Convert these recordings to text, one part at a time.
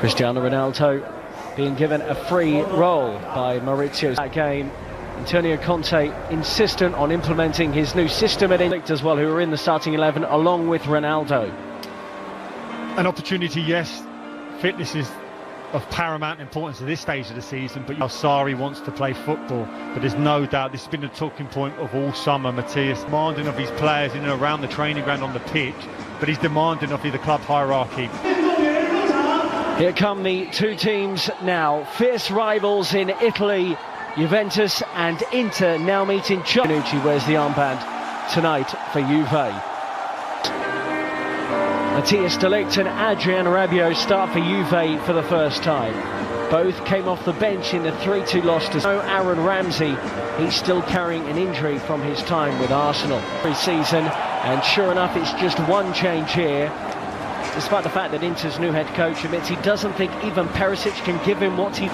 Cristiano Ronaldo being given a free role by Maurizio. That game, Antonio Conte insistent on implementing his new system at Inter as well, who are in the starting 11 along with Ronaldo. An opportunity, yes. Fitness is of paramount importance at this stage of the season, but Sarri wants to play football. But there's no doubt this has been a talking point of all summer. Matthias demanding of his players in and around the training ground on the pitch, but he's demanding of the club hierarchy. Here come the two teams now, fierce rivals in Italy. Juventus and Inter now meeting. Bonucci wears the armband tonight for Juve. Matthias de Ligt and Adrien Rabiot start for Juve for the first time. Both came off the bench in the 3-2 loss to Aaron Ramsey. He's still carrying an injury from his time with Arsenal pre-season, and sure enough it's just one change here, despite the fact that Inter's new head coach admits he doesn't think even Perisic can give him what he...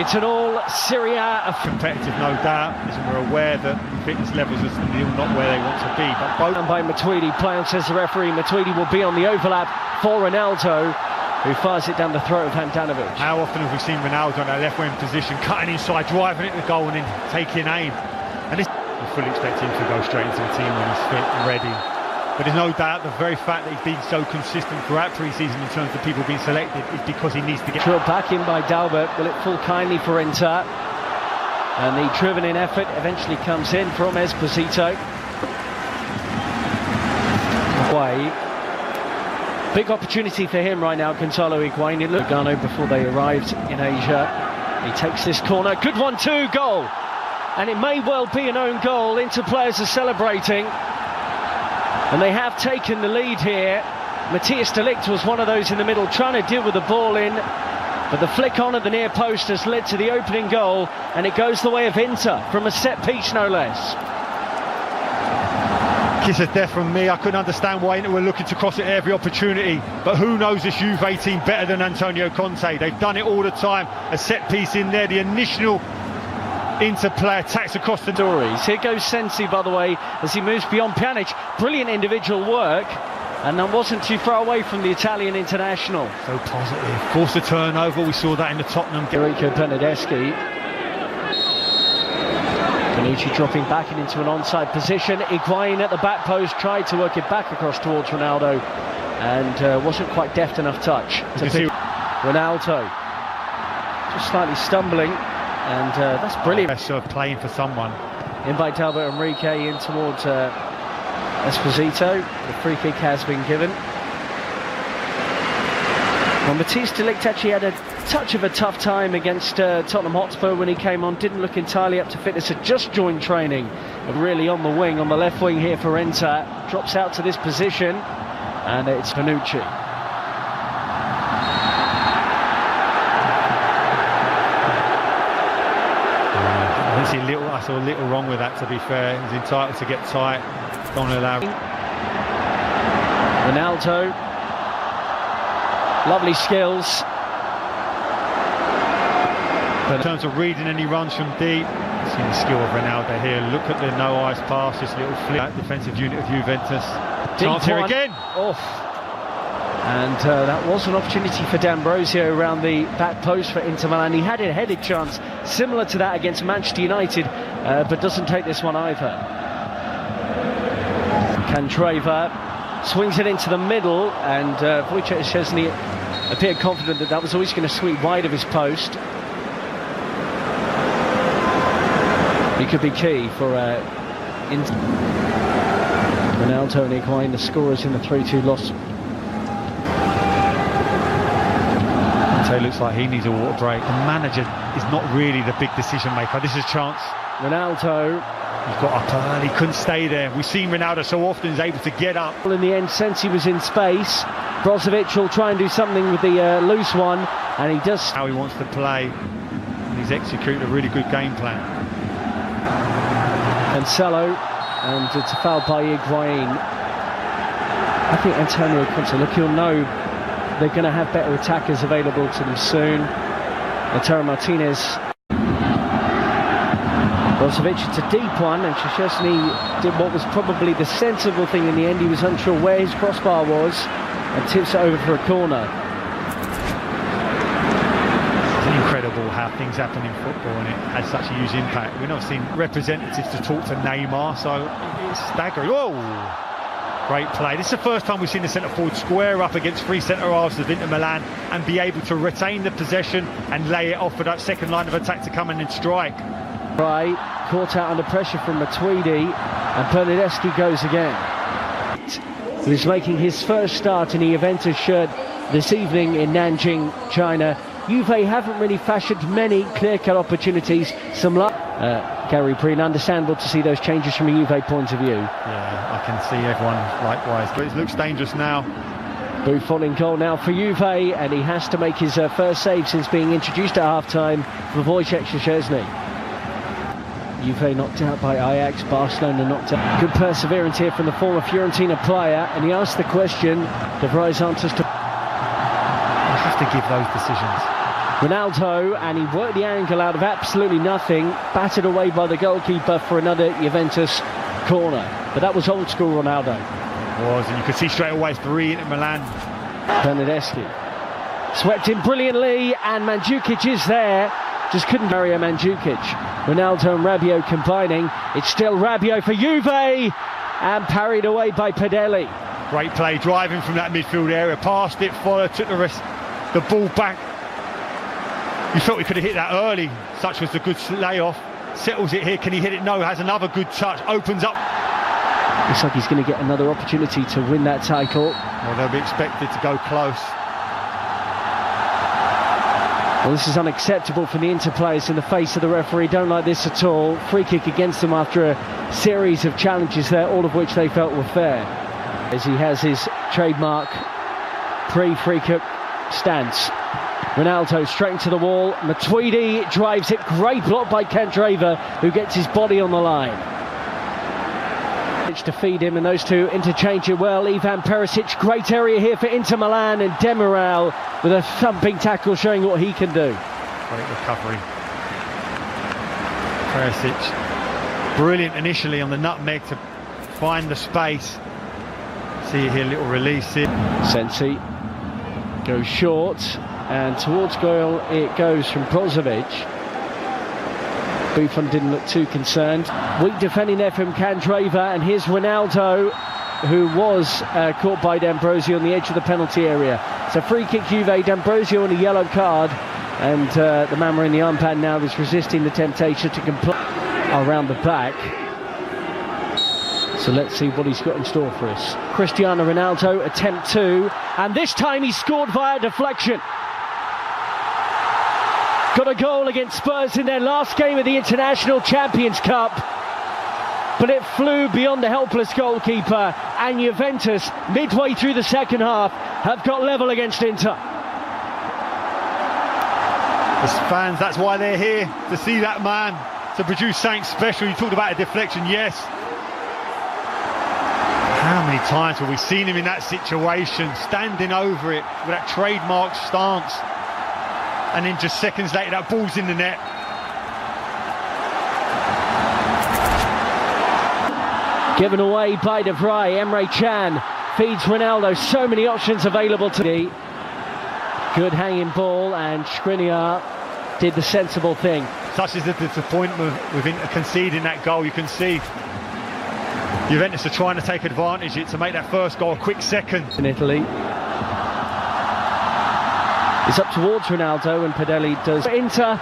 It's an all Serie A competitive, no doubt, as we're aware that fitness levels are still not where they want to be. But both... And by Matuidi, play on, says the referee. Matuidi will be on the overlap for Ronaldo, who fires it down the throat of Handanovic. How often have we seen Ronaldo in that left wing position, cutting inside, driving it to goal and then taking aim? And we fully expect him to go straight into the team when he's fit and ready. But there's no doubt the very fact that he's been so consistent throughout pre-season in terms of people being selected is because he needs to get... Drilled back in by Dalbert. Will it fall kindly for Inter? And the driven-in effort eventually comes in from Esposito. Away. Big opportunity for him right now, Gonzalo Higuain. It looked Gano before they arrived in Asia. He takes this corner. Good one, too. Goal. And it may well be an own goal. Inter players are celebrating. And they have taken the lead here. Matthias de Ligt was one of those in the middle trying to deal with the ball in, but the flick on at the near post has led to the opening goal, and it goes the way of Inter from a set piece, no less. Kiss of death from me. I couldn't understand why Inter were looking to cross it at every opportunity, but who knows this Juve team better than Antonio Conte? They've done it all the time. A set piece in there, the initial Inter player attacks across the stories. Here goes Sensi, by the way, as he moves beyond Pjanic. Brilliant individual work, and that wasn't too far away from the Italian international. So positive. Forced a turnover. We saw that in the Tottenham game. Enrico Bernardeschi. Bonucci dropping back into an onside position. Higuain at the back post tried to work it back across towards Ronaldo, and wasn't quite deft enough touch. Ronaldo just slightly stumbling. And that's brilliant. Of playing for someone. In by Dalbert Enrique in towards Esposito. The free kick has been given. Well, Matthias de Ligt actually had a touch of a tough time against Tottenham Hotspur when he came on. Didn't look entirely up to fitness. Had just joined training, but really on the wing, on the left wing here for Inter. Drops out to this position, and it's Bonucci. I saw a little wrong with that, to be fair. He's entitled to get tight. Don't allow. Ronaldo. Lovely skills. But in terms of reading any runs from deep, see the skill of Ronaldo here. Look at the no eyes pass, this little flip. Defensive unit of Juventus. Chance here again. Off. And that was an opportunity for D'Ambrosio around the back post for Inter Milan. He had a headed chance similar to that against Manchester United, but doesn't take this one either. Candreva swings it into the middle, and Wojciech Szczesny appeared confident that that was always going to sweep wide of his post. He could be key for Inter. Ronaldo and Higuain, the scorers in the 3-2 loss. It looks like he needs a water break. The manager is not really the big decision maker. This is a chance. Ronaldo. He's got up early, couldn't stay there. We've seen Ronaldo so often, he's able to get up. In the end, since he was in space, Brozovic will try and do something with the loose one, and he does. How he wants to play, and he's executed a really good game plan. Cancelo, and it's a foul by Higuain. I think Antonio Conte, look, he'll know they're going to have better attackers available to them soon. Lautaro Martinez. Brozovic, it's a deep one, and Szczesny did what was probably the sensible thing in the end. He was unsure where his crossbar was and tips it over for a corner. It's incredible how things happen in football, and it has such a huge impact. We've not seen representatives to talk to Neymar, so it's staggering. Whoa! Great play. This is the first time we've seen the centre-forward square up against three centre-halves of Inter Milan and be able to retain the possession and lay it off for that second line of attack to come in and strike. Right, caught out under pressure from Matuidi, and Bernardeschi goes again. He was making his first start in the Juventus shirt this evening in Nanjing, China. Juve haven't really fashioned many clear-cut opportunities. Some luck. Gary Preen, understandable to see those changes from a Juve point of view. Yeah, I can see everyone likewise, but it looks dangerous now. Buffon in goal now for Juve, and he has to make his first save since being introduced at half-time for Wojciech Szczesny. Juve knocked out by Ajax, Barcelona knocked out. Good perseverance here from the former Fiorentina player, and he asked the question. De Vrij answers to... You have to give those decisions. Ronaldo, and he worked the angle out of absolutely nothing, battered away by the goalkeeper for another Juventus corner. But that was old school Ronaldo. It was, and you could see straight away 3 in Milan. Bernardeschi swept in brilliantly, and Mandzukic is there. Just couldn't Mario Mandzukic. Ronaldo and Rabiot combining. It's still Rabiot for Juve, and parried away by Padelli. Great play, driving from that midfield area, passed it, followed, took the ball back. You felt he could have hit that early, such was the good layoff. Settles it here, can he hit it? No, has another good touch, opens up. Looks like he's going to get another opportunity to win that title. Well, they'll be expected to go close. Well, this is unacceptable for the Inter players in the face of the referee. Don't like this at all. Free kick against them after a series of challenges there, all of which they felt were fair. As he has his trademark pre-free kick stance. Ronaldo straight into the wall. Matuidi drives it. Great block by Candreva, who gets his body on the line. To feed him, and those two interchange it well. Ivan Perisic, great area here for Inter Milan, and Demiral with a thumping tackle showing what he can do. Great recovery. Perisic, brilliant initially on the nutmeg to find the space. See here, little release here. Sensi goes short, and towards goal it goes from Brozovic. Buffon didn't look too concerned. Weak defending there from Candreva, and here's Ronaldo, who was caught by D'Ambrosio on the edge of the penalty area. It's a free kick Juve, D'Ambrosio on a yellow card, and the man wearing the armband now is resisting the temptation to complete around the back. So let's see what he's got in store for us. Cristiano Ronaldo, attempt 2, and this time he scored via deflection. Got a goal against Spurs in their last game of the International Champions Cup, but it flew beyond the helpless goalkeeper, and Juventus, midway through the second half, have got level against Inter. As fans, that's why they're here, to see that man, to produce something special. You talked about a deflection, yes. How many times have we seen him in that situation, standing over it with that trademark stance? And then just seconds later, that ball's in the net. Given away by De Vrij. Emre Can feeds Ronaldo. So many options available to the good hanging ball, and Skriniar did the sensible thing. Such is the disappointment with Inter conceding that goal. You can see Juventus are trying to take advantage of it to make that first goal a quick second. In Italy. It's up towards Ronaldo, and Padelli does Inter,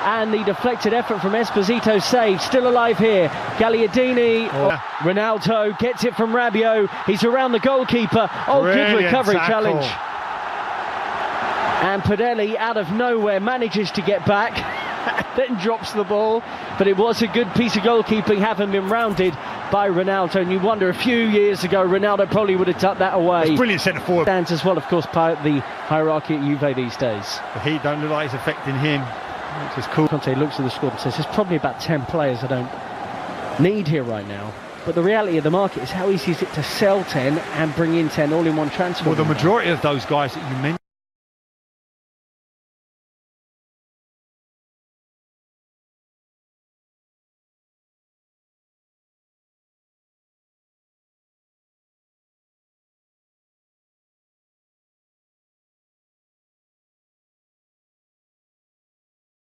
and the deflected effort from Esposito saved. Still alive here. Gagliardini. Ronaldo gets it from Rabiot. He's around the goalkeeper. Oh, good recovery challenge. And Padelli, out of nowhere, manages to get back, then drops the ball. But it was a good piece of goalkeeping, having been rounded by Ronaldo. And you wonder, a few years ago, Ronaldo probably would have tucked that away. It's brilliant centre forward. Stands as well, of course, part of the hierarchy at Juve these days. The heat don't look like it's affecting him, which is cool. Conte looks at the squad and says, there's probably about 10 players I don't need here right now. But the reality of the market is how easy is it to sell 10 and bring in 10 all in one transfer? Well, the majority of those guys that you mentioned